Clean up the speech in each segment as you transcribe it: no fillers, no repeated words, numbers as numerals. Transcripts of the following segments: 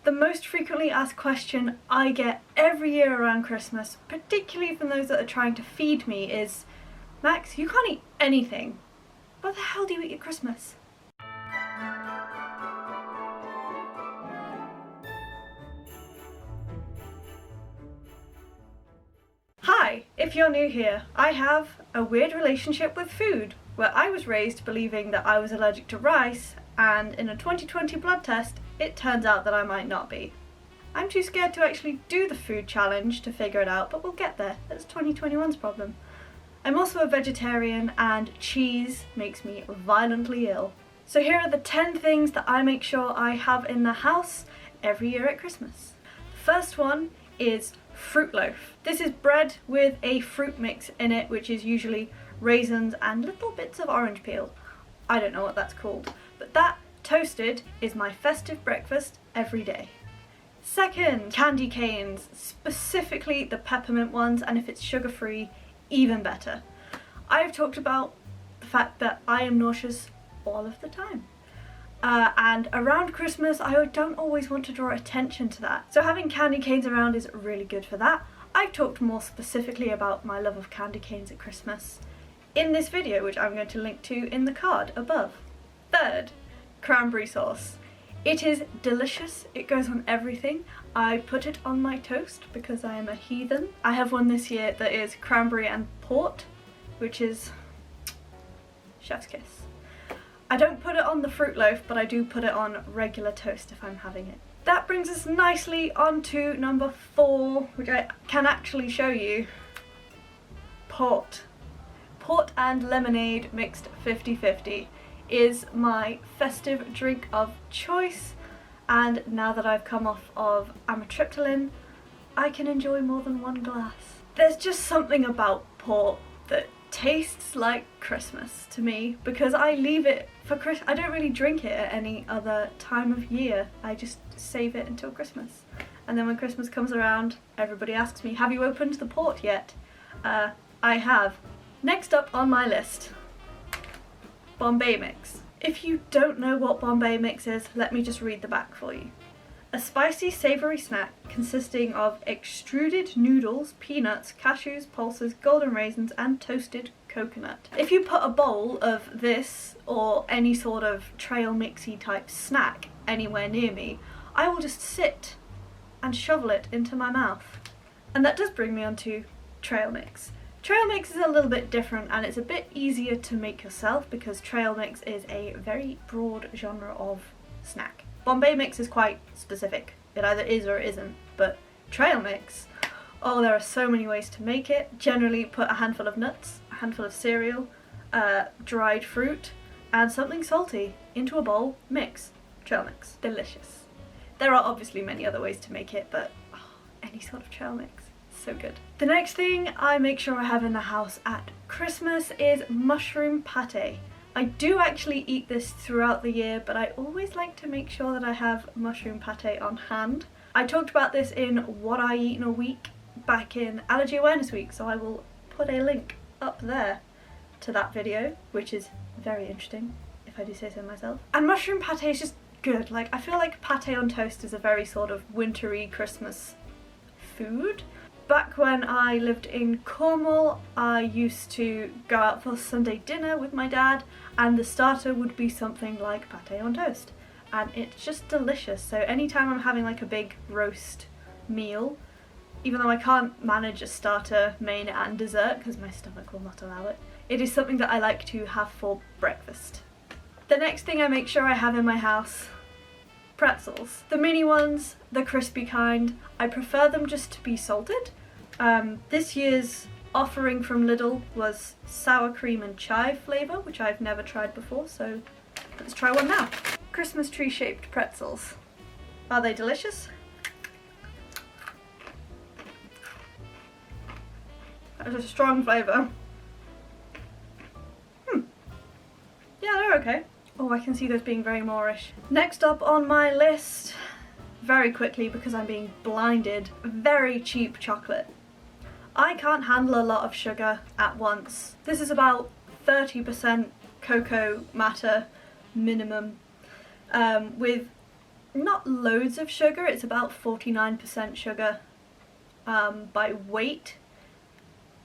The most frequently asked question I get every year around Christmas, particularly from those that are trying to feed me, is, Max, you can't eat anything. What the hell do you eat at Christmas? Hi, if you're new here, I have a weird relationship with food, where I was raised believing that I was allergic to rice, and in a 2020 blood test, it turns out that I might not be. I'm too scared to actually do the food challenge to figure it out, but we'll get there. That's 2021's problem. I'm also a vegetarian, and cheese makes me violently ill. So here are the 10 things that I make sure I have in the house every year at Christmas. The first one is fruit loaf. This is bread with a fruit mix in it, which is usually raisins and little bits of orange peel. I don't know what that's called, but that toasted is my festive breakfast every day. Second, candy canes, specifically the peppermint ones, and if it's sugar-free, even better. I've talked about the fact that I am nauseous all of the time. And around Christmas, I don't always want to draw attention to that. So having candy canes around is really good for that. I've talked more specifically about my love of candy canes at Christmas in this video, which I'm going to link to in the card above. Third, cranberry sauce. It is delicious. It goes on everything. I put it on my toast because I am a heathen. I have one this year that is cranberry and port, which is chef's kiss. I don't put it on the fruit loaf, but I do put it on regular toast if I'm having it. That brings us nicely on to number 4, which I can actually show you. Port. Port and lemonade mixed 50-50 is my festive drink of choice, and now that I've come off of amitriptyline, I can enjoy more than one glass. There's just something about port that tastes like Christmas to me, because I leave it for Christmas. I don't really drink it at any other time of year. I just save it until Christmas. And then when Christmas comes around, everybody asks me, have you opened the port yet? I have. Next up on my list, Bombay mix. If you don't know what Bombay mix is, let me just read the back for you. A spicy, savoury snack consisting of extruded noodles, peanuts, cashews, pulses, golden raisins and toasted coconut. If you put a bowl of this or any sort of trail mixy type snack anywhere near me, I will just sit and shovel it into my mouth. And that does bring me on to trail mix. Trail mix is a little bit different, and it's a bit easier to make yourself because trail mix is a very broad genre of snack. Bombay mix is quite specific. It either is or it isn't, but trail mix, oh, there are so many ways to make it. Generally put a handful of nuts, a handful of cereal, dried fruit, and something salty into a bowl, mix. Trail mix. Delicious. There are obviously many other ways to make it, but any sort of trail mix. So good. The next thing I make sure I have in the house at Christmas is mushroom pate. I do actually eat this throughout the year, but I always like to make sure that I have mushroom pate on hand. I talked about this in What I Eat in a Week back in Allergy Awareness Week, so I will put a link up there to that video, which is very interesting, if I do say so myself. And mushroom pate is just good. Like, I feel like pate on toast is a very sort of wintry Christmas food. Back when I lived in Cornwall, I used to go out for Sunday dinner with my dad, and the starter would be something like pate on toast. And it's just delicious. So anytime I'm having like a big roast meal, even though I can't manage a starter, main and dessert because my stomach will not allow it, it is something that I like to have for breakfast. The next thing I make sure I have in my house, pretzels. The mini ones, the crispy kind. I prefer them just to be salted. This year's offering from Lidl was sour cream and chive flavour, which I've never tried before, so let's try one now. Christmas tree shaped pretzels. Are they delicious? That's a strong flavour. Yeah, they're okay. Oh, I can see those being very Moorish. Next up on my list, very quickly because I'm being blinded, very cheap chocolate. I can't handle a lot of sugar at once. This is about 30% cocoa matter minimum, with not loads of sugar, it's about 49% sugar by weight,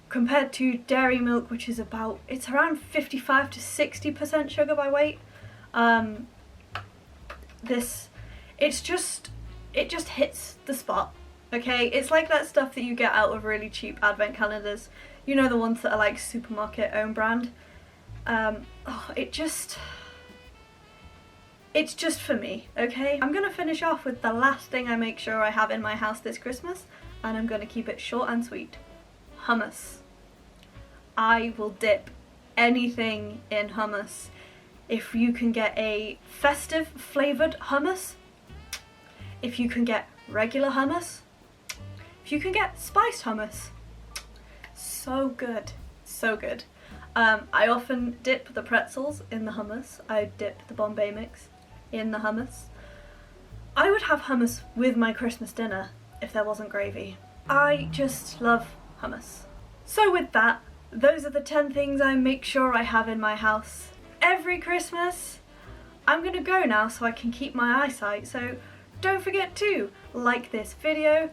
compared to dairy milk, which is it's around 55 to 60% sugar by weight. It just hits the spot, okay? It's like that stuff that you get out of really cheap advent calendars. You know, the ones that are like supermarket own brand. It's just for me, okay? I'm gonna finish off with the last thing I make sure I have in my house this Christmas, and I'm gonna keep it short and sweet. Hummus. I will dip anything in hummus. If you can get a festive flavoured hummus, if you can get regular hummus, if you can get spiced hummus, so good, so good. I often dip the pretzels in the hummus. I dip the Bombay mix in the hummus. I would have hummus with my Christmas dinner if there wasn't gravy. I just love hummus. So with that, those are the 10 things I make sure I have in my house every Christmas. I'm gonna go now so I can keep my eyesight, so don't forget to like this video,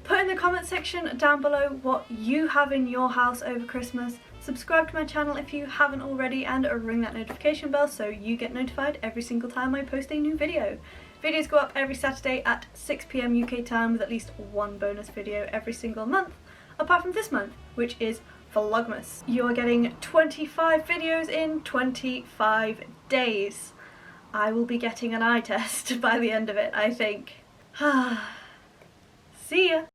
put in the comment section down below what you have in your house over Christmas, subscribe to my channel if you haven't already, and ring that notification bell so you get notified every single time I post a new video. Videos go up every Saturday at 6 PM UK time, with at least one bonus video every single month, apart from this month, which is Vlogmas. You're getting 25 videos in 25 days. I will be getting an eye test by the end of it, I think. See ya!